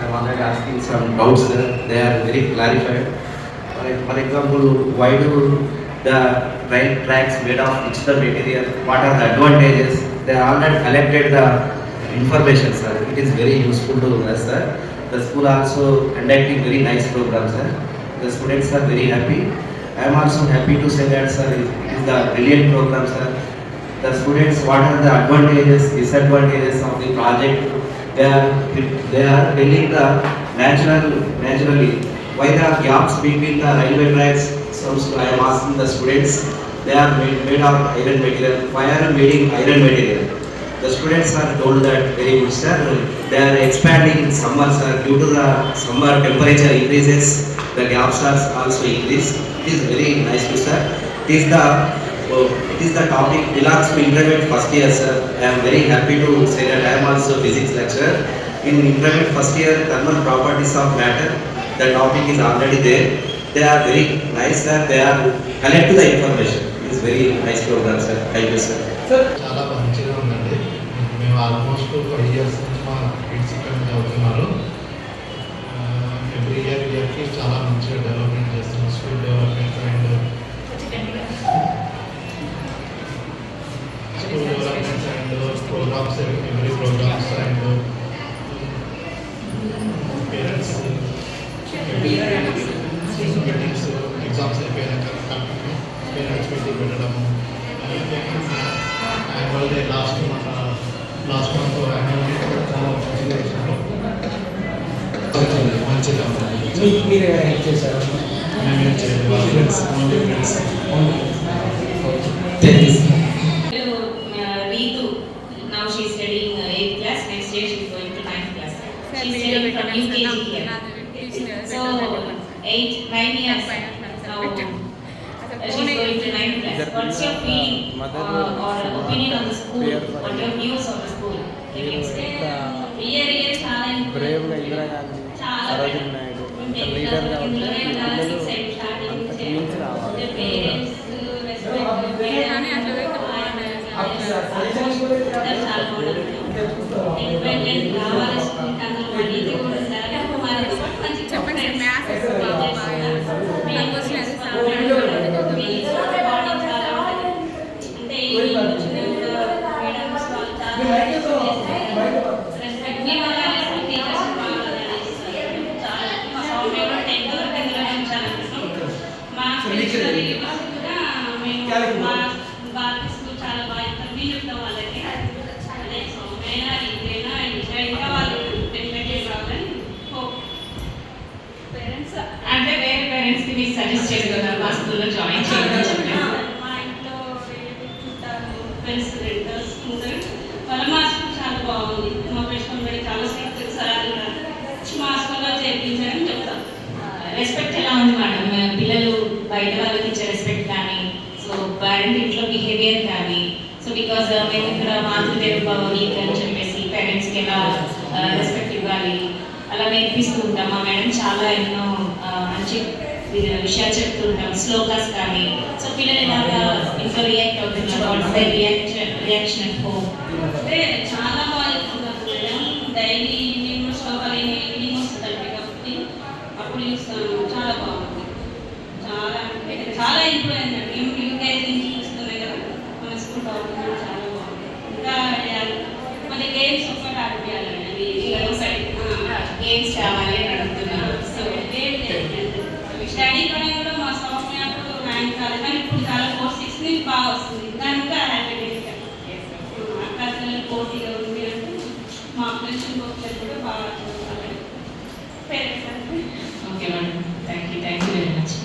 I'm already asking some doubts there. They are very clarified. For example, why do the rail tracks made of which the material? What are the advantages? They already collected the information, sir. It is very useful to us, sir. The school also conducting very nice program, sir. The students are very happy. I am also happy to say that, sir, it is the brilliant program, sir. The students, what are the advantages, disadvantages of the project? They are telling the naturally why the gaps between the railway tracks. So I am asking the students, they are made of iron material. Why are you making iron material? The students are told that very good, sir. They are expanding in summer, sir. Due to the summer temperature increases, the gaps are also increase. It is very nice, sir. It is the topic belongs to intermediate first year, sir. I am very happy to say that I am also physics lecturer. In intermediate first year, thermal properties of matter, the topic is already there. They are very nice, sir. They are connect to the information. It is very nice program, sir. Thank you, sir. చాలా మంచిగా ఉందండి. మేము almost 5 years నుంచి మా kids ఇక్కడ చదువుతున్నారు. Every ఇయర్కి చాలా మంచిగా డెవలప్మెంట్ చేస్తున్నాం. School development and programs, every programs and parents meetings, exams parents meeting పెట్టడము, annual day last month annual day చాలా మంచిగా చేశారు. మంచిగా మీరు హెల్ప్ చేశారు? మేమేం చేయలేదు, friends Now she is studying 8th class. Next year she is going to 9th class. She is studying from UKG here. So 9 years. Now she is going to 9th class. What's your feeling or opinion on the school? What your views on the school? Year చాలా బ్రేవ్గా Indira Gandhi, Sarojini Naidu leader కాబట్టి పిల్లలు అంతకు మించి రావాలి. అంటే వేరే parents కి మీరు సజెస్ట్ చేస్తున్నారు మా స్కూల్లో జాయిన్ చేయమని చెప్పారు. మా ఇంట్లో చుట్టాలు ఫ్రెండ్స్ ఉంటారు. వాళ్ళ మా స్కూల్ చాలా బాగుంది. మా ప్రిన్సిపల్ మేడం చాలా స్ట్రిక్ట్, సార్ కూడా మా స్కూల్లో చేర్పించారని చెప్తాం. రెస్పెక్ట్ ఎలా ఉంది మేడం? పిల్లలు బయట వాళ్ళకి ఇచ్చే రెస్పెక్ట్ కానీ, సో పేరెంట్ ఇంట్లో బిహేవియర్ కానీ, సో బికాజ్ మేము ఇక్కడ మాతృదేవ వీక్ అని చెప్పేసి పేరెంట్స్కి ఎలా రెస్పెక్ట్ ఇవ్వాలి అలా నేర్పిస్తూ ఉంటాం. మా మేడం చాలా ఎన్నో మంచి విషయాలు చెప్తూ ఉంటాం, శ్లోకాస్ కానీ. సో పిల్లలు ఎలాగా ఇంట్లో రియాక్ట్ అవుతున్నారు, రియాక్షన్ అట్ హోమ్ అంటే చాలా బాగా చెప్తున్నారు మేడం. డైలీ ఈవినింగ్ శ్లోకాలు ఈవినింగ్ వస్తుంది కాబట్టి అప్పుడు చూస్తాను. చాలా బాగుంది. చాలా ఇంప్రూవ్ అయిందండి. యూకేజీ నుంచి చూస్తున్నాయి కదా మన స్కూల్ బాగుంది. చాలా బాగుంది. ఇంకా మళ్ళీ గేమ్స్ ఒకటి ఆడిపియాలండి. గేమ్స్ కావాలి అని అడుగుతున్నారు. సో స్టడీ పరంగా కూడా మా సౌమ్య అప్పుడు 9th కాదు, కానీ ఇప్పుడు చాలా 4, 6 నుంచి బాగా వస్తుంది. కనుక అక్కడ పోటీగా ఉంది అంటే మా ఫ్రెండ్స్ కూడా బాగా okay madam, thank you very much.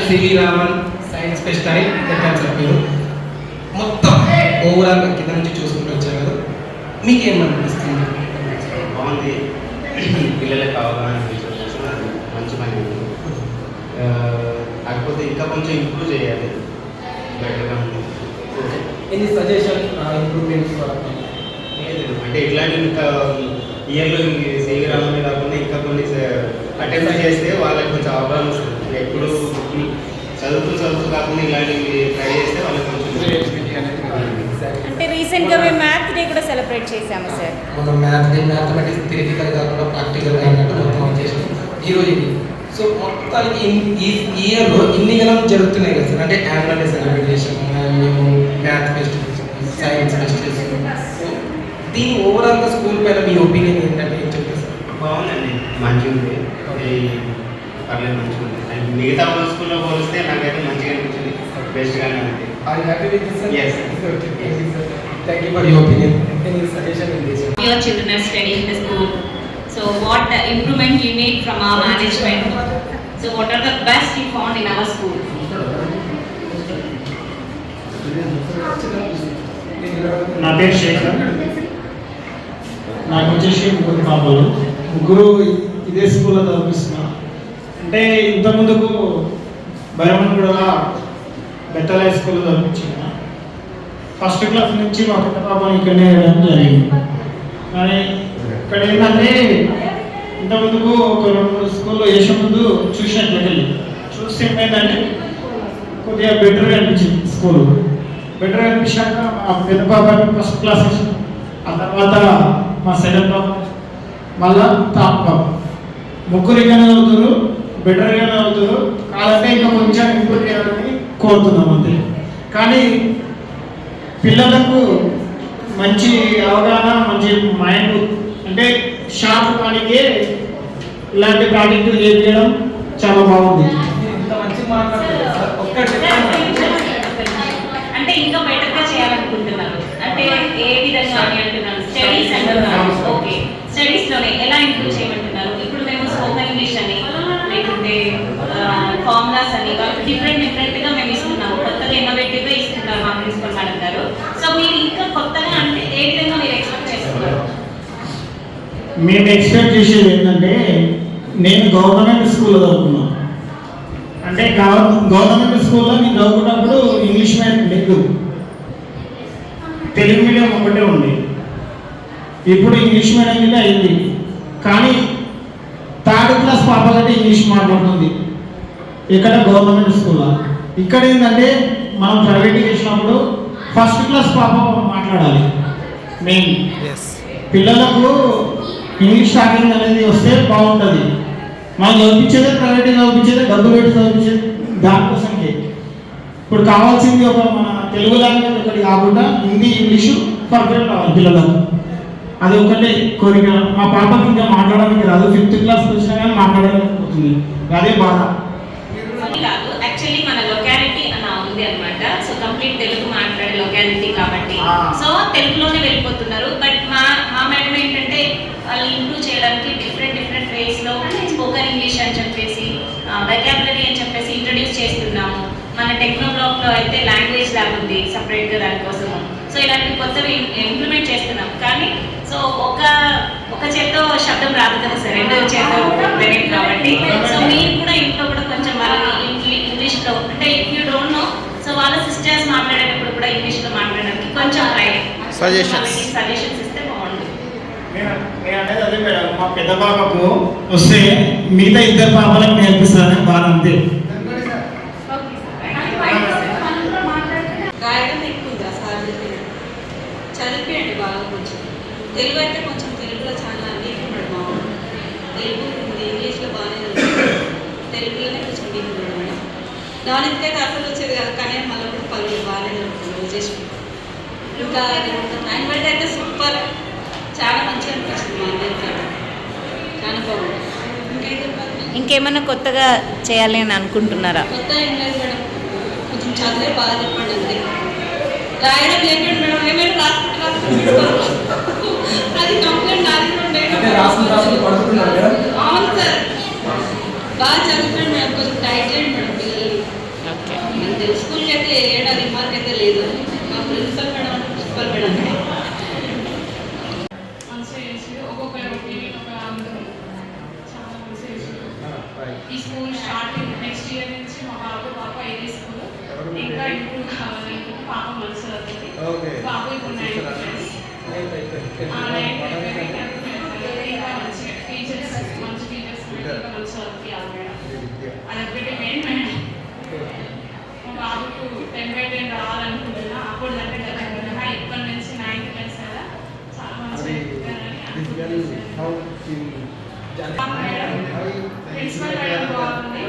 C V Raman science fest అని పెట్టారు సార్. మీరు మొత్తం ఓవరాల్ కింద నుంచి చూసుకుంటూ వచ్చారు కదా, మీకేమనిపిస్తుంది? బాగుంది. పిల్లలకు అవగాహన మంచి పని. కాకపోతే ఇంకా కొంచెం ఇంప్రూవ్ చేయాలి, బెటర్గా ఉంది. ఎనీ సజెషన్ ఇంప్రూవ్మెంట్స్ లేదు అంటే ఇట్లాంటి ఇంకా ఇయర్లో సేవి రామని కాకుండా ఇంకా కొన్ని అటెంప్ట్ చేస్తే వాళ్ళకి కొంచెం అవగాహన వస్తుంది. ఎప్పుడు చదువుతూ కాకుండా ఇలాంటివి ట్రై చేస్తే వాళ్ళకి కొంచెం అంటే రీసెంట్గా మేము మ్యాథ్ డే డే కూడా సెలబ్రేట్ చేశాము సార్. మనం మ్యాథమెటిక్స్ థియరిటికల్ కాకుండా ప్రాక్టికల్ అన్నట్టు మొత్తం చేసాం ఈరోజు ఇది. సో మొత్తానికి ఈ ఇయర్లో ఇన్ని గణం జరుగుతున్నాయి కదా సార్, అంటే యాన్యువల్ డే సెలబ్రేట్ చేసాము, మేము మ్యాథ్ ఫెస్ట్, సైన్స్ ఫెస్ట్ చేసాము. సో దీని ఓవరాల్గా స్కూల్ పైన మీ ఒపీనియన్ ఏంటంటే ఏం చెప్తారు సార్? బాగుందండి, మంచిగా ఉంది, పర్లేదు మంచిగా ఉంది. అండ్ మిగతా స్కూల్లో పోలిస్తే నాకైతే మంచిగా అనిపించింది, బెస్ట్గానే ఉంది. Are you happy with this, sir? Yes. Okay. Thank you, sir. Thank you for your opinion. Any suggestion in this? Your children are studying in the school. So what the improvement you made from our management? So what are the best you found in our school? నా పేరు శేఖర్, నాకు వచ్చేసి ముగ్గురు పాపలు, ముగ్గురు ఇదే స్కూల్లో చదివిస్తున్నా. అంటే ఇంతకుముందుకు భైరవన్గూడలో బెట్టల హై స్కూల్లో చదివించిన. ఫస్ట్ క్లాస్ నుంచి మా పెద్ద పాపని ఇక్కడనే వేయడం జరిగింది. కానీ ఇక్కడ ఏంటంటే ఇంతకుముందుకు ఒక 2 స్కూల్లో వేసే ముందు చూసినట్లయితే చూస్తే ఏమైందంటే కొద్దిగా బెటర్గా అనిపించింది స్కూల్. బెటర్గా అనిపించాక మా పెద్ద పాప ఫస్ట్ క్లాస్ వచ్చింది, ఆ తర్వాత మా సెకండ్ పాప, మళ్ళా థర్డ్ పాప, ముగ్గురిగానే అవుతారు, బెటర్గానే అవుతారు. కాదంటే ఇంకా కొంచెం ఇంప్రూవ్ చేయాలని కోరుతున్నాం అంతే. కానీ పిల్లలకు మంచి అవగాహన, మంచి మైండ్, అంటే షార్ప్ కానికే ఇలాంటి ప్రాజెక్టులు చేయించడం చాలా బాగుంది. ఇంత మంచి మాట్లాడుతున్నారు సార్. అంటే ఇంకా బెటర్ గా చేయాలనుకుంటున్నారు అంటే ఏ విధంగా అని అంటున్నారు? స్టడీస్ అంటున్నారు. ఓకే, స్టడీస్ లోనే ఎలా ఇంప్రూవ్ చేయమంటున్నారు? ఇప్పుడు మేము స్పోకెన్ ఇంగ్లీష్ అని లేకుంటే ఫార్ములాస్ అని వాళ్ళకి డిఫరెంట్ గా మేము ఇస్తున్నాము, కొత్తగా ఇన్నోవేటివ్ గా ఇస్తున్నారు మా ప్రిన్సిపల్ మేడం గారు. సో మీరు ఇంకా కొత్తగా అంటే ఏ విధంగా మీరు ఎక్స్పెక్ట్ చేస్తున్నారు? మేము ఎక్స్పెక్ట్ చేసేది ఏంటంటే, నేను గవర్నమెంట్ స్కూల్లో చదువుకున్నాను. అంటే గవర్నమెంట్ స్కూల్లో నేను చదువుకున్నప్పుడు ఇంగ్లీష్ మీడియం లేదు, తెలుగు మీడియం ఒకటే ఉంది. ఇప్పుడు ఇంగ్లీష్ మీడియం మీద అయింది. కానీ థర్డ్ క్లాస్ పాప కంటే ఇంగ్లీష్ మాట్లాడుతుంది ఇక్కడ గవర్నమెంట్ స్కూల్లో. ఇక్కడ ఏంటంటే మనం ప్రైవేట్ చేసినప్పుడు ఫస్ట్ క్లాస్ పాప మాట్లాడాలి. మెయిన్ పిల్లలకు ఇంగ్లీష్ టాకింగ్ అనేది వస్తే బాగుంటుంది. మనం చదివించేదే ప్రైవేట్ చదివించేదే, డబ్బులు పెట్టి చదివించేది దానికోసంకి. ఇప్పుడు కావాల్సింది ఒక మన తెలుగు లాంగ్వేజ్ ఒకటి కాకుండా హిందీ, ఇంగ్లీషు పర్ఫెక్ట్ కావాలి పిల్లలకు. అది ఒకటే కోరిక. మా పాపకి ఇంకా మాట్లాడడానికి రాదు, 5th క్లాస్కి వచ్చినా కానీ మాట్లాడలేకపోతుంది, అదే బాధ. కాదు, యాక్చువల్లీ మన లొకాలిటీ అలా ఉంది అనమాట. సో కంప్లీట్ తెలుగు మాట్లాడే లొకాలిటీ కాబట్టి సో తెలుగులోనే వెళ్ళిపోతున్నారు. బట్ మా మేడం ఏంటంటే వాళ్ళు ఇంప్రూవ్ చేయడానికి డిఫరెంట్ వేస్ లో స్పోకెన్ ఇంగ్లీష్ అని చెప్పేసి, వెకాబులరీ అని చెప్పేసి ఇంట్రడ్యూస్ చేస్తున్నాము. మన టెక్నో బ్లాక్ లో అయితే లాంగ్వేజ్ ల్యాబ్ ఉంది సపరేట్ గా దానికోసము. సో ఇలాంటి కొత్తవి ఇంప్లిమెంట్ చేస్తున్నాం. కానీ సో ఒక చేత్తో శబ్దం రాదు కదా సార్, 2 చేత్తో వినేది కాబట్టి. సో మీరు కూడా ఇంట్లో కూడా కొంచెం వాళ్ళని ఇంగ్లీష్ లో అంటే if you don't know, so వాళ్ళ సిస్టర్స్ మాట్లాడేటప్పుడు కూడా ఇంగ్లీష్ లో మాట్లాడడానికి కొంచెం సజెషన్స్ ఇస్తే బాగుంటుంది. నేను అనేది అదే మేడం, మా పెద్ద పాపకు వస్తే మిగతా 2 పాపలకు నేర్పిస్తానని బాగా అంతే. రాయడం ఎక్కువ ఉందా సార్? చదివిపోయండి బాగా. కొంచెం తెలుగు అయితే కొంచెం తెలుగులో చాలా వీక్ ఉన్నాడు మా వాడు. తెలుగు ఇంగ్లీష్లో బాగానే ఉంది, తెలుగులోనే కొంచెం వీక్ ఉన్నాడు మేడం. దానికి అసలు వచ్చేది కాదు, కానీ మళ్ళీ కూడా పనులు బాగానే జరుగుతుంది చేసి. ఇంకా యాన్యువల్ డే అయితే సూపర్, చాలా మంచిగా అనిపించింది మా అందరికీ, చాలా బాగుంది. ఇంకేమైనా కొత్తగా చేయాలి అని అనుకుంటున్నారా? కొత్త ఏం లేదు మేడం, కొంచెం చదివే బాగా చెప్పండి అంతే. రాయడం లేకుండా మేడం ఏమైనా రాసుకుంటారు, అది కంప్లైంట్ అవును సార్. బాగా చదువుతాడు మేడం, కొంచెం టైట్ చేయండి మేడం పిల్లలు. అంతే, స్కూల్కి అయితే ఏడా రిమార్క్ అయితే లేదు. మా ప్రిన్సిపల్ మేడం ప్రిన్సిపల్ మేడం మంచిగా చేసి ఒక్కొక్కరు ఒపీనియన్ ఒక అందరూ చాలా మంచిగా చేసి ఈ స్కూల్ స్టార్టింగ్ నెక్స్ట్ ఇయర్ నుంచి మా పాప ఇదే స్కూల్ ఇంకా ఇంప్రూవ్ కావాలనుకుంటే పాప మంచిగా అవుతుంది. బాబు ఇప్పుడు 9th క్లాస్, ఇంకా మంచిగా టీచర్స్ మంచి టీచర్స్ ఇంకా మంచిగా అవుతుంది మేడం. అదొకటి మెయిన్ మేడం. మా బాబుకు 10/10 రావాలనుకుంటున్నా. అప్పుడు దగ్గర ఇప్పటి నుంచి 9th క్లాస్ కదా ప్రిన్సిపల్ మేడం బాగుంది.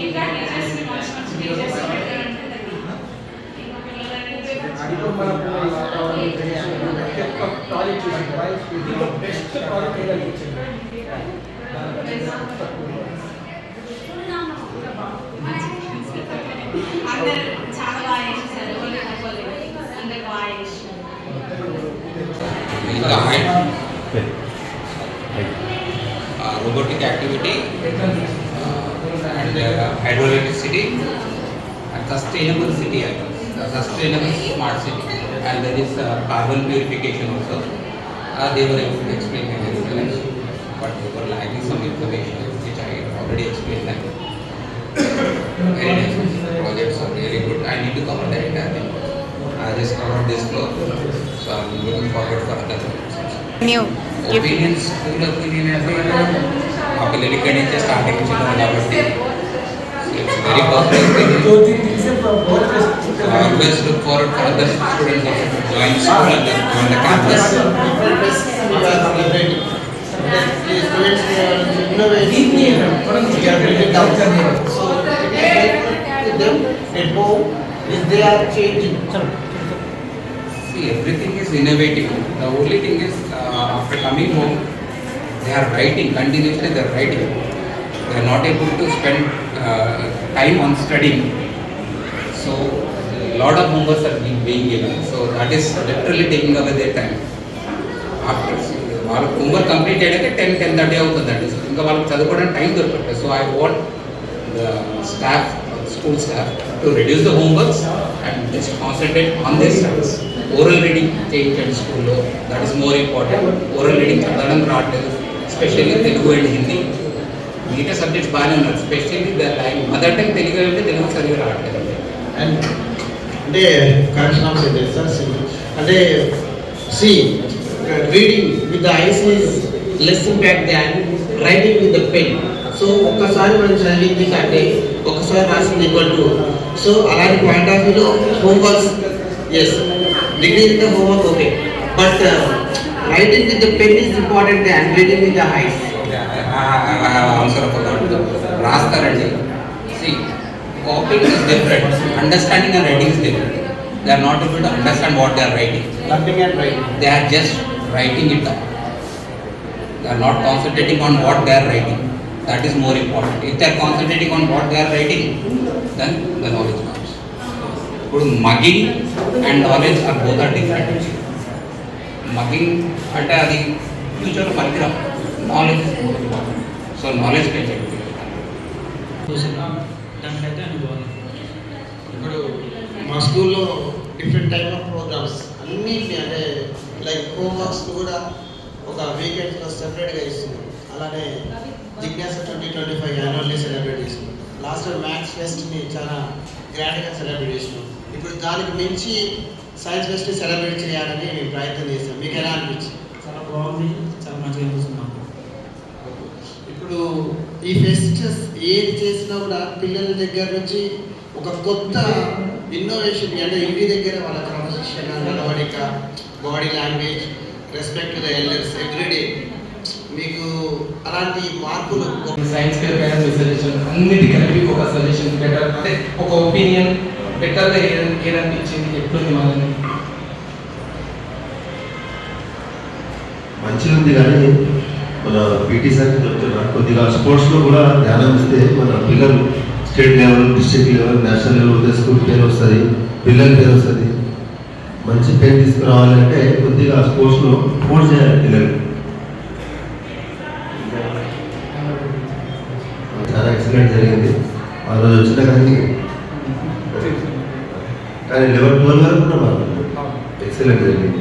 ఇంకా టీచర్స్ మంచి మంచి టీచర్స్ పెట్టారంటే ఇంకా పిల్లలైతే ప్రాజెక్ట్ దీంట్లో బెస్ట్ ప్రాజెక్ట్ ఏదైనా ఇచ్చింది అందరు చాలా బాగా చేశారు. అందరు బాగా చేశారు. robotic activity and hydroelectricity and sustainable city items, sustainable smart city, and there is carbon purification also. They were able to explain in excellence, but they were lacking some information which I already explained them. Very nice projects are really good. I need to cover that entire thing. I just covered this floor, so I'm looking forward for other projects. New opinions school opinion అంటే మా పిల్లలు ఇక్కడి నుంచే starting ఇచ్చినారు కాబట్టి it's very personal always look forward for other students join school and join the campus See, everything is innovative. The only thing is, after coming home, they are writing continuously. They are writing. They are not able to spend time on studying. So, a lot of homeworks are being given. So that is literally taking away their time. After వాళ్ళ homework complete అయ్యాక 10-10:30 అవుతుందండి. ఇంకా వాళ్ళకి చదువుకోవడానికి time దొరకట్లేదు. So I want the staff, school staff, to reduce the homeworks and just concentrate on their studies. Oral reading చేయించండి స్కూల్లో, that is more important. Oral reading చదవడం రావట్లేదు, ఎస్పెషల్లీ తెలుగు అండ్ హిందీ. మిగతా సబ్జెక్ట్స్ బాగానే ఉన్నారు, especially the mother tongue Telugu అంటే తెలుగు చదివి రావట్లేదు. అండ్ అంటే కరెక్షన్ ఆఫ్ సెంటెన్స్ అంటే see reading with the eyes is less impact than writing with the pen. So ఒక్కసారి మనం చదివింది కంటే ఒక్కసారి రాసింది ఈక్వల్ టు. సో అలాంటి పాయింట్ ఆఫ్ వ్యూలో homeworks is degree with the homework okay, but writing with the pen is important than reading with the eyes. Answer రాస్తారండి. See copying is different, understanding and writing is different. They are not able to understand what they are writing. Learning and writing. They are just writing it down. They are not concentrating on what they are writing. That is more important. If they are concentrating on what they are writing, then the knowledge comes. But mugging and knowledge are both are different. Mugging ante adi future lo panikiram. Knowledge is more important. So knowledge can change. దానికైతే అనుభవం. ఇప్పుడు మా స్కూల్లో different type of programmes అన్నింటినీ అంటే like homeworks కూడా ఒక వీకెండ్స్లో సెపరేట్గా ఇస్తున్నాం. అలానే జిజ్ఞాస 2025 యాన్యువల్ డే సెలబ్రేట్ చేస్తున్నాం. లాస్ట్ టైం మ్యాథ్స్ ఫెస్ట్ని చాలా గ్రాండ్గా సెలబ్రేట్ చేసినాం. ఇప్పుడు దానికి మించి సైన్స్ ఫెస్ట్ని సెలబ్రేట్ చేయాలని మేము ప్రయత్నం చేస్తాం. మీకు ఎలా అనిపించింది? చాలా బాగుంది, చాలా మంచిగా అనిపిస్తున్నాం. ఇప్పుడు ఈ ఫెస్టివల్స్ ఏది చేసినా కూడా పిల్లల దగ్గర నుంచి ఒక కొత్త ఇన్నోవేషన్ అంటే ఇంటి దగ్గర వాళ్ళ క్రమశిక్షణ, నడవడిక, body language, respect to the elders everyday మీకు అలాంటి మార్పులు. సైన్స్ ఫేర్ పైన మీ సజెషన్ అన్నిటి కలిపి ఒక సజెషన్ బెటర్ అంటే ఒక ఒపీనియన్ బెటర్గా ఏదనిపించింది ఎట్లుంది మనల్ని? మంచిగా ఉంది, కానీ మన పీటీ సార్ చెప్తున్నా కొద్దిగా స్పోర్ట్స్లో కూడా ధ్యానం ఇస్తే మన పిల్లలు state level, district level, national level school పేరు వస్తుంది, పిల్లల పేరు వస్తుంది. మంచి పేరు తీసుకురావాలంటే కొద్దిగా స్పోర్ట్స్లో ఫోర్స్ చేయాలి పిల్లలు. చాలా ఎక్సలెంట్ జరిగింది ఆ రోజు వచ్చిన, కానీ 11-12 వరకు కూడా మాకు ఎక్సలెంట్ జరిగింది.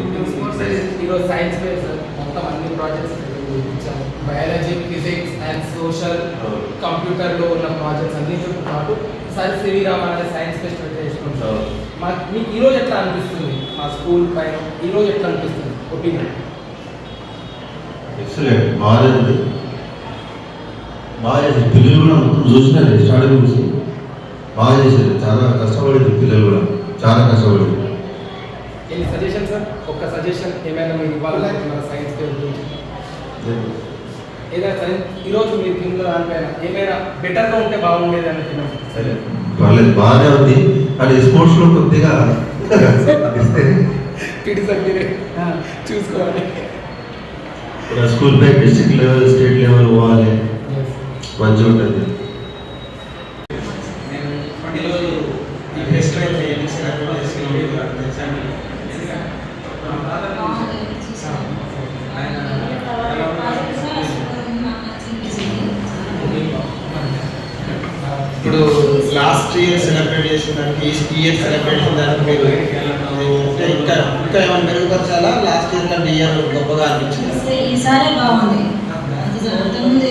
ఈరోజు సైన్స్ ఫేర్ సార్ మొత్తం అన్ని ప్రాజెక్ట్స్ ఇచ్చాము. బయాలజీ, ఫిజిక్స్ అండ్ సోషల్, కంప్యూటర్లో ఉన్న ప్రాజెక్ట్స్ అన్నింటితో పాటు sir C V Ramarao science fest చేసుకుంటాం. మీకు ఈరోజు ఎట్లా అనిపిస్తుంది? మా స్కూల్ పైన ఈరోజు ఎట్లా అనిపిస్తుంది ఒపీనియన్? ఎక్సలెంట్, బాగా జరిగింది, బాగా చేశారు పిల్లలు కూడా. మొత్తం చూసినారు స్టార్టింగ్ నుంచి బాగా చేశారు. చాలా కష్టపడింది పిల్లలు కూడా, చాలా కష్టపడింది. ఎన్ని సజెషన్ సార్? ఒక్క సజెషన్ ఏమైనా మీరు ఇవ్వాలనుకుంటున్నారా సైన్స్ ఫేర్ గురించి? ఏదైనా సరే ఈరోజు మీ టీంలో దానిపైన ఏమైనా బెటర్గా ఉంటే బాగుండేది అనుకున్నాం. సరే పర్లేదు బాగానే ఉంది. అది స్పోర్ట్స్లో కొద్దిగా పీటీ సార్ మీరే చూసుకోవాలి. స్కూల్ పై డిస్ట్రిక్ట్ లెవెల్ స్టేట్ లెవెల్ పోవాలి, మంచిగా ఉంటుంది. మేము ఈరోజు ఈ ఫెస్టివల్ సెలబ్రేట్ చేసుకున్నాం. ఇప్పుడు లాస్ట్ ఇయర్ సెలబ్రేట్ చేసిన దానికి ఈ ఇయర్ సెలబ్రేట్ చేసిన దానికి మీరు అంటే ఇంకా ఇంకా ఏమైనా మెరుగుపరచాలా? లాస్ట్ ఇయర్ కంటే ఇయర్ గొప్పగా అనిపించింది. ఈసారి బాగుంది. అంతకుముందు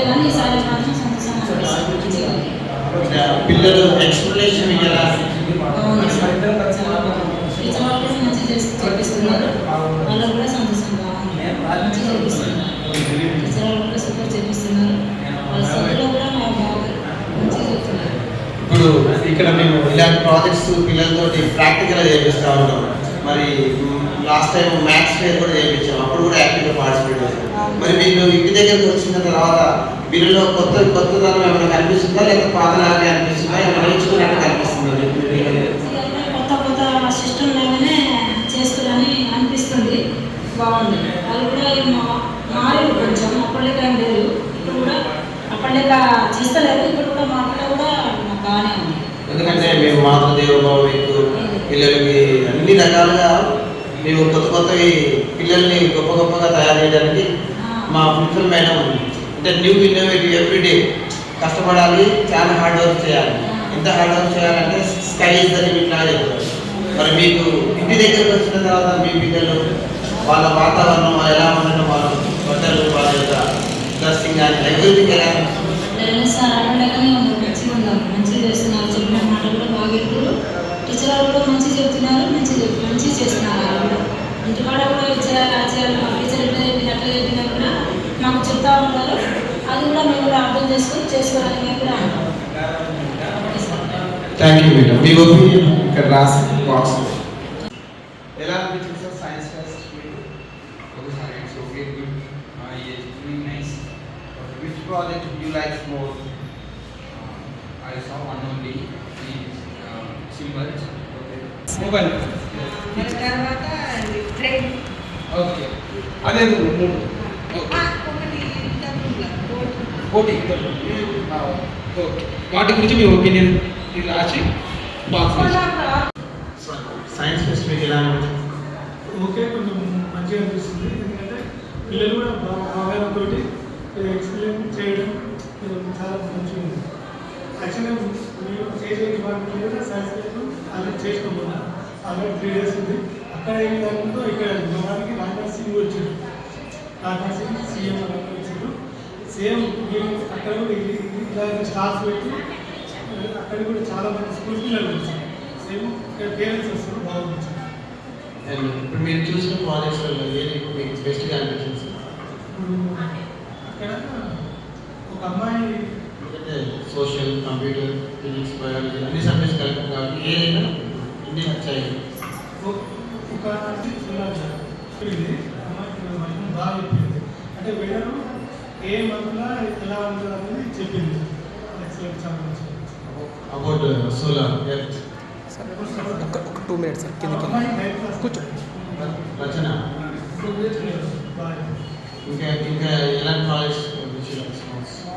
కానీ ఈసారి మాత్రం సంతోషంగా అనిపిస్తుంది. పిల్లలు ఎక్స్ప్లెనేషన్ ఇవ్వాలా? టీచర్ వాళ్ళు కూడా మంచిగా చేపిస్తున్నారు. వాళ్ళకు కూడా సంతోషంగా మంచిగా చేపిస్తున్నారు. టీచర్ వాళ్ళు కూడా సూపర్ చేపిస్తున్నారు. వాళ్ళ చదువులో కూడా మాకు బాగా మంచిగా చెప్తున్నారు. ఇప్పుడు ఇక్కడ మేము ఇలాంటి ప్రాజెక్ట్స్ పిల్లలతోటి ప్రాక్టికల్గా చేపిస్తూ ఉంటాం. మరి లాస్ట్ టైం మ్యాథ్స్ ఫేర్ కూడా చేయించాం, అప్పుడు కూడా యాక్టివ్గా పార్టిసిపేట్ చేస్తాం. మరి మీరు ఇంటి దగ్గరకు వచ్చిన తర్వాత వీళ్ళలో కొత్తదనం ఏమైనా కనిపిస్తుందా, లేకపోతే పాతలాగే అనిపిస్తుందా, ఏమైనా నేర్చుకున్నట్టు కనిపిస్తుందా? కొత్త కొత్త సిస్టమ్ లాగానే చేస్తున్నారని అనిపిస్తుంది. బాగుంది. వాళ్ళు కూడా మారి కొంచెం అప్పటిలేక ఏం లేదు, ఇప్పుడు కూడా అప్పటిలేక చేస్తలేదు. ఇప్పుడు కూడా మాటలో కూడా నాకు బాగానే ఉంది. ఎందుకంటే మేము మాతృదేవోభవ ఎక్కువ పిల్లలకి అన్ని రకాలుగా మేము కొత్త కొత్తవి పిల్లల్ని గొప్ప గొప్పగా తయారు చేయడానికి మా ప్రిన్సిపల్ మేడం అంటే న్యూ ఇన్నోవేటివ్ ఎవ్రీడే కష్టపడాలి, చాలా హార్డ్ వర్క్ చేయాలి. ఎంత హార్డ్ వర్క్ చేయాలంటే స్కై ఇస్ ద లిమిట్ లాగా చెప్తారు. మరి మీకు ఇంటి దగ్గరకు వచ్చిన తర్వాత మీ పిల్లలు వాళ్ళ వాతావరణం ఎలా ఉండడం, వాళ్ళ బట్టలు, వాళ్ళ యొక్క డ్రెస్సింగ్ కానీ ఎవ్రీథింగ్ ఎలా సార్ అడగగానే ఉన్నారు, మంచిగా ఉన్నారు, మంచిగా చేస్తున్నారు. చెప్పిన మాటలు కూడా బాగా చెప్తారు. టీచర్ వాళ్ళు కూడా మంచిగా చెప్తున్నారు, మంచిగా చేస్తున్నారు. వాళ్ళు కూడా ఇంటికాడ కూడా చేయాలి, ఆ చేయాలి, మా టీచర్ ఎట్లా చెప్పింది అట్లా చెప్పినా కూడా మాకు చెప్తా ఉంటారు. అది కూడా మేము కూడా అర్థం చేసుకొని చేసుకోవాలని మేము కూడా అంటాం. Thank you madam. Me opinion ఇక్కడ రాసి బాక్స్ ఎలా అనిపించింది sir science pest? Science, okay, good. Yes, very nice. Which project you like more? I saw one only, is symbols. Mobile okay అదే మూడు పోటీ ఓకే వాటి గురించి మీ ఒపీనియన్ ఇది రాసి బాక్స్ సైన్స్ ఫెస్ట్ మీకు ఎలా అనిపించింది? ఓకే, కొంచెం మంచిగా అనిపిస్తుంది. ఎందుకంటే పిల్లలు కూడా అవగాహనతో ఎక్స్ప్లెయిన్ చేయడం చాలా మంచిగా ఉంది. యాక్చువల్గా మేము చేసే డిపార్ట్మెంట్ కూడా సైన్స్ ఫెస్ట్ ఆల్రెడీ చేసినాం కదా, ఆల్రెడీ 3 days ఉంది. అక్కడ ఏం కాకుండా ఇక్కడ మనకి రాజ్నాథ్ సింగ్ వచ్చారు, రాజ్నాథ్ సింగ్ సీఎం వచ్చారు. సేమ్ అక్కడ కూడా ఇలా స్టాఫ్ పెట్టి అక్కడ కూడా చాలా మంది స్కూల్ పిల్లలు వచ్చారు. సేమ్ పేరెంట్స్ వస్తారు, బాగుంది. అండ్ ఇప్పుడు మీరు చూసిన ప్రాజెక్ట్స్లో ఏది మీకు బెస్ట్గా అనిపించింది సార్? అక్కడ ఒక అమ్మాయి ఎందుకంటే సోషల్, కంప్యూటర్, ఫిజిక్స్, బయాలజీ అన్ని సబ్జెక్ట్స్ కలిపి కాబట్టి ఏదైనా ఇన్ని వచ్చాయి. ఒక చెప్పింది అమ్మాయి బాగా చెప్పింది. అంటే వెదరు ఏ మంత్లో ఎలా ఉంటుంది అనేది చెప్పింది. ఎక్సలెంట్, చాలా మంచిది. అబౌట్ సోలార్ ఎర్త్ ఒక 2 minutes సార్ కిందకి కూర్చో. రచన ఇంకా ఇంకా ఎలాంటి ప్రాజెక్ట్స్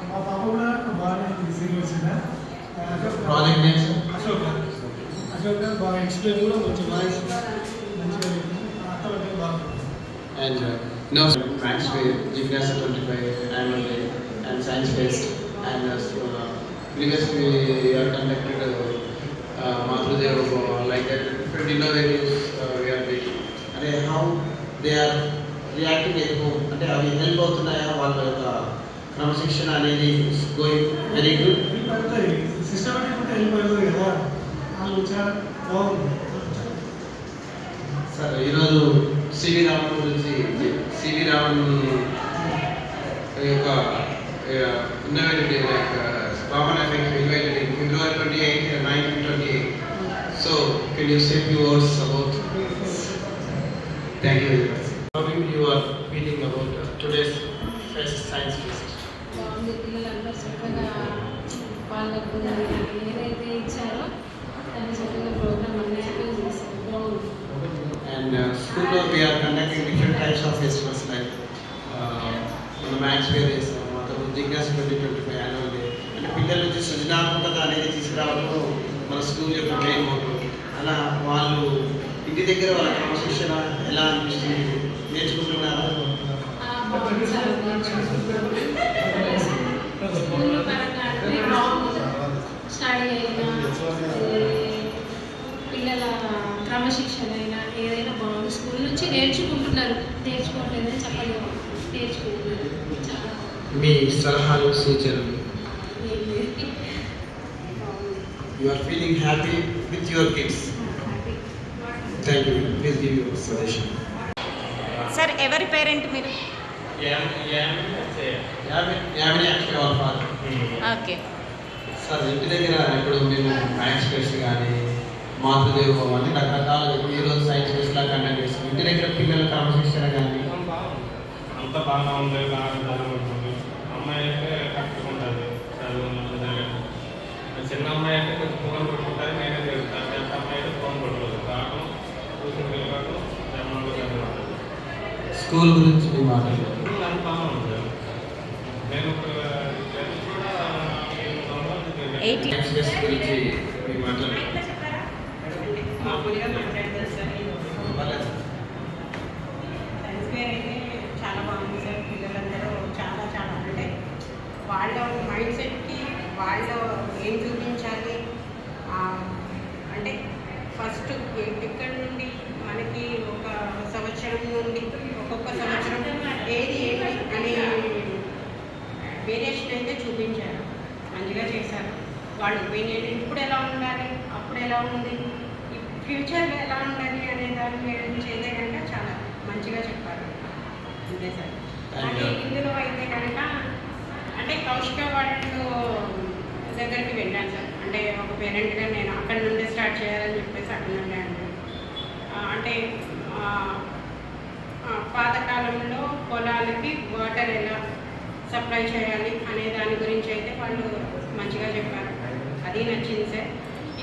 మా పాప కూడా బాగానే వచ్చిందా ప్రాజెక్ట్ నేమ్స్? అశోక్ గారు బాగా ఎక్స్ప్లెయిన్ కూడా కొంచెం మంచిగా అర్థమైతే బాగుంది. And no Max Fair, Gymnasium 25 annual day and Science Fest and previously we are conducted Matrudev like that different innovatives we are making. And how they are reacting at home అంటే అవి help అవుతున్నాయా వాళ్ళ యొక్క క్రమశిక్షణ అనేది going very good. Systematic ఉంటే వెళ్ళిపోతుంది కదా, వాళ్ళు చాలా బాగుంది. సార్ ఈరోజు సివి రామన్ గురించి సివి రామన్ యొక్క innovative like Raman effect invited in February 28 and 1928. So can you say few words about? Thank you very much. How you are feeling about today's first science fest? బాగుంది. పిల్లలందరూ చక్కగా వాళ్ళకు ఏదైతే ఇచ్చారో దాన్ని చక్కగా ప్రోగ్రామ్ అన్నీ చేశారు. బాగుంది. And school we are conducting different types of festivals like మన మ్యాథ్స్ ఫేర్ చేస్తాం, తర్వాత జిజ్ఞాస 2025 యాన్యువల్ డే. అంటే పిల్లల నుంచి సృజనాత్మకత అనేది తీసుకురావడం మన స్కూల్ యొక్క మెయిన్ మోటో. అలా వాళ్ళు ఇంటి దగ్గర వాళ్ళ క్రమశిక్షణ ఎలా అనిపిస్తుంది, నేర్చుకుంటున్నారా? బాగుంది సార్. స్కూల్ పరంగా అంటే బాగుంది. స్టడీ అయినా పిల్లల క్రమశిక్షణ అయినా ఏదైనా బాగుంది. స్కూల్ నుంచి నేర్చుకుంటున్నారు. నేర్చుకోవట్లేదని చెప్పలేము, నేర్చుకుంటున్నారు. చాలా మీ సలహాలు సూచనలు? బాగుంది. You are feeling happy with your kids. Thank you. Please give your suggestion. Sir ఎవరి పేరెంట్ మీరు? యామిని యాక్చువల్లీ వాళ్ళ ఫాదర్. ఓకే సార్ ఇంటి దగ్గర ఇప్పుడు మేము మ్యాథ్స్ ఫెస్ట్ కానీ మాతృదేవో అన్ని రకరకాల ఈరోజు సైన్స్ ఫెస్ట్లా కండక్ట్ చేస్తాం. ఇంటి దగ్గర పిల్లల క్రమశిక్షణ కానీ అంత బాగా ఉంది, బాగా చదువుకుంటుంది. అమ్మాయి అయితే కరెక్ట్గా ఉంటుంది చదువు. చిన్న అమ్మాయి అయితే కొంచెం ఫోన్ కొట్టుకుంటుంది, నేనే తిరుగుతాను. పెద్ద అమ్మాయి అయితే ఫోన్ కొట్టుకోదు. రావడం ట్యూషన్ వెళ్ళడం జన్మలో చదువుకుంటుంది. స్కూల్ గురించి మీ మాటలు? అంత బాగా ఉంటుంది. నేను సైన్స్ ఫెస్ట్ గురించి మీ మాటలు? మామూలుగా మాట్లాడతారు సార్. సైన్స్ ఫేర్ అయితే చాలా బాగుంది సార్. పిల్లలందరూ చాలా చాలా అంటే వాళ్ళ మైండ్ సెట్కి వాళ్ళు ఏం చూపించాలి అంటే ఫస్ట్ ఎక్కడి నుండి మనకి ఒక సంవత్సరం నుండి ఒక్కొక్క సంవత్సరం ఏది ఏంటి అనే వేరియేషన్ అయితే చూపించారు. మంచిగా చేశారు. వాళ్ళ ఒపీనియన్ ఇప్పుడు ఎలా ఉండాలి, అప్పుడు ఎలా ఉంది, ఫ్యూచర్లో ఎలా ఉండాలి అనే దాని గురించి అయితే కనుక చాలా మంచిగా చెప్పారు. అంతే సార్. అంటే ఇందులో అయితే కనుక అంటే కౌశిక వాళ్ళు దగ్గరికి వెళ్ళాను సార్. అంటే ఒక పేరెంట్గా నేను అక్కడి నుండే స్టార్ట్ చేయాలని చెప్పేసి అక్కడి నుండే అంటే పాతకాలంలో పొలాలకి వాటర్ ఎలా సప్లై చేయాలి అనే దాని గురించి అయితే వాళ్ళు మంచిగా చెప్పారు. అది నచ్చింది సార్.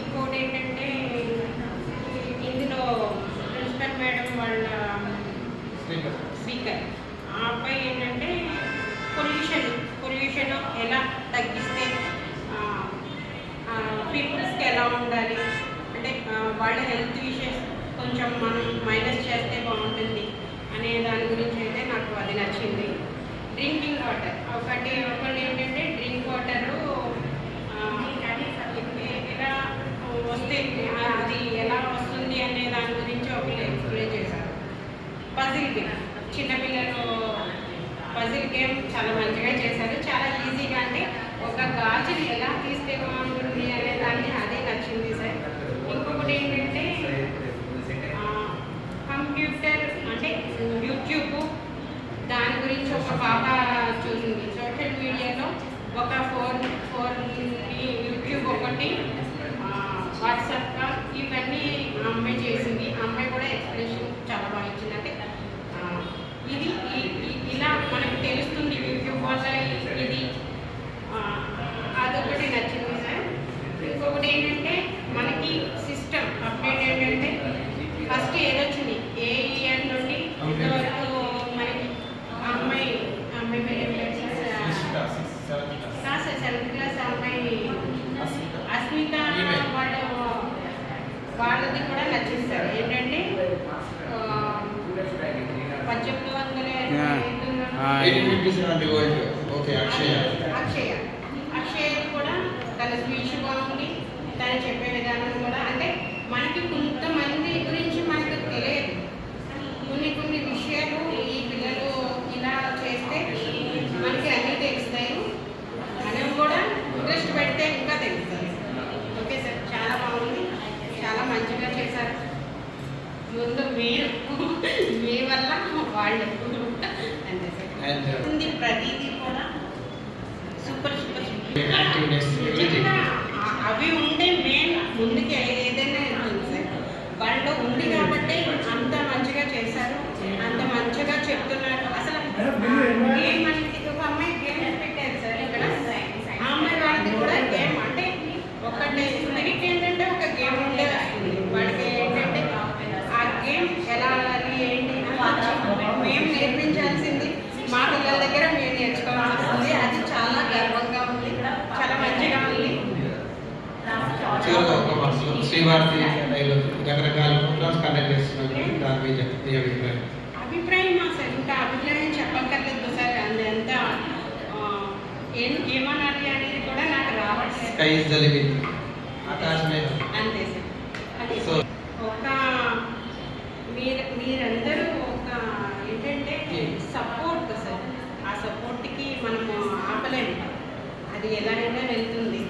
ఇంకోటి ఏంటంటే ఇందులో ప్రిన్సిపల్ మేడం వాళ్ళ స్పీకర్ ఆ అబ్బాయి ఏంటంటే పొల్యూషన్ ఎలా తగ్గిస్తే పీపుల్స్కి ఎలా ఉండాలి అంటే వాళ్ళ హెల్త్ ఇష్యూస్ కొంచెం మనం మైనస్ చేస్తే బాగుంటుంది అనే దాని గురించి అయితే నాకు అది నచ్చింది. డ్రింకింగ్ వాటర్ ఒకటి ఏంటంటే డ్రింక్ వాటరు ఎలా వస్తే అది ఎలా వస్తుంది అనే దాని గురించి ఒకరు ఎక్స్ప్లెయిన్ చేశారు. పజిల్ గేమ్ చిన్నపిల్లలు పజిల్ గేమ్ చాలా మంచిగా చేశారు. చాలా ఈజీగా అంటే ఒక గాజుని ఎలా తీస్తే బాగుంటుంది అనే దాన్ని అదే నచ్చింది సార్. ఇంకొకటి ఏంటంటే కంప్యూటర్ అంటే యూట్యూబ్ దాని గురించి ఒక పాప చూసింది. సోషల్ మీడియాలో ఒక ఫోన్ యూట్యూబ్ ఒకటి వాట్సాప్ ఇవన్నీ అమ్మాయి చేసింది. అమ్మాయి కూడా ఎక్స్ప్రెషన్ చాలా బాగా ఇచ్చింది. అంటే ఇది ఇలా మనకు తెలుస్తుంది యూట్యూబ్ వల్ల ఇది అదొకటి నచ్చింది సార్. ఇంకొకటి ఏంటంటే మనకి సిస్టమ్ అప్డేట్ ఏంటంటే ఫస్ట్ ఏదొచ్చింది ఏ ఇయర్ నుండి ఇంతవరకు మనకి అమ్మాయి సెవెంత్ క్లాస్ అమ్మాయి అస్మిత వాళ్ళది కూడా నచ్చింది సార్. ఏంటంటే 1857 అక్షయ్ కూడా తన స్పీచ్ బాగుంది. తను చెప్పే విధానం కూడా అంటే మనకి కొంతమంది గురించి మనకు తెలియదు. కొన్ని విషయాలు ఈ పిల్లలు ఇలా చేస్తే మనకి అన్నీ తెలుస్తాయి. మనం కూడా ఇంట్రెస్ట్ పెడితే ఇంకా తెలుస్తాయి. ఓకే సార్, చాలా బాగుంది. చాలా మంచిగా చేశారు. ముందు మీరు మీ వల్ల వాళ్ళు అంతే సార్. ఉంది ప్రతిదీ కూడా సూపర్ అవి ఉంటే మేము ముందుకి ఏదైనా వెళ్తుంది సార్. వాళ్ళు ఉంది కాబట్టి అంత మంచిగా చేశారు, అంత మంచిగా చెప్తున్నారు. అసలు గేమ్ అనేది ఒక అమ్మాయి గేమ్ పెట్టారు సార్ ఇక్కడ. ఆ అమ్మాయి వాళ్ళది కూడా గేమ్ అంటే ఒకటి స్పిరిట్ ఏంటంటే ఒక గేమ్ ఉండే వస్తుంది. వాడికి ఏంటంటే ఆ గేమ్ ఎలా ఆడాలి ఏంటి మేము నేర్పించాల్సింది మా పిల్లల దగ్గర మేము నేర్చుకోవాల్సి వస్తుంది. అది చాలా గర్వంగా ఉంది, చాలా మంచిగా ఉంది. చివరిగా ఒక మనసులో శ్రీవారి రకరకాల ప్రోగ్రామ్స్ కండక్ట్ చేస్తున్నారు. దాని మీద మీ అభిప్రాయం? అభిప్రాయం అసలు ఇంకా అభిప్రాయం చెప్పక్కర్లేదు సార్. అదంతా ఏమనాలి అనేది కూడా నాకు రావట్లేదు. స్కై ఇస్ ద లిమిట్, ఆకాశమే. అంతే సార్. అది సో ఒక మీరందరూ ఒక ఏంటంటే సపోర్ట్ సార్. ఆ సపోర్ట్కి మనము ఆపలేము, అది ఎలాగైనా వెళ్తుంది.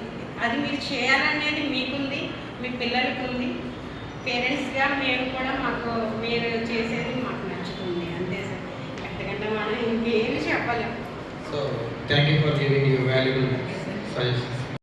అది మీరు చేయాలనేది మీకుంది, మీ పిల్లలకి ఉంది. పేరెంట్స్గా మేము కూడా మాకు మీరు చేసేది మాకు నచ్చుతుంది అంతే సార్. ఎంతకంటే మనం ఇంకేమి చెప్పలేము. Thank you for giving your valuable suggestions.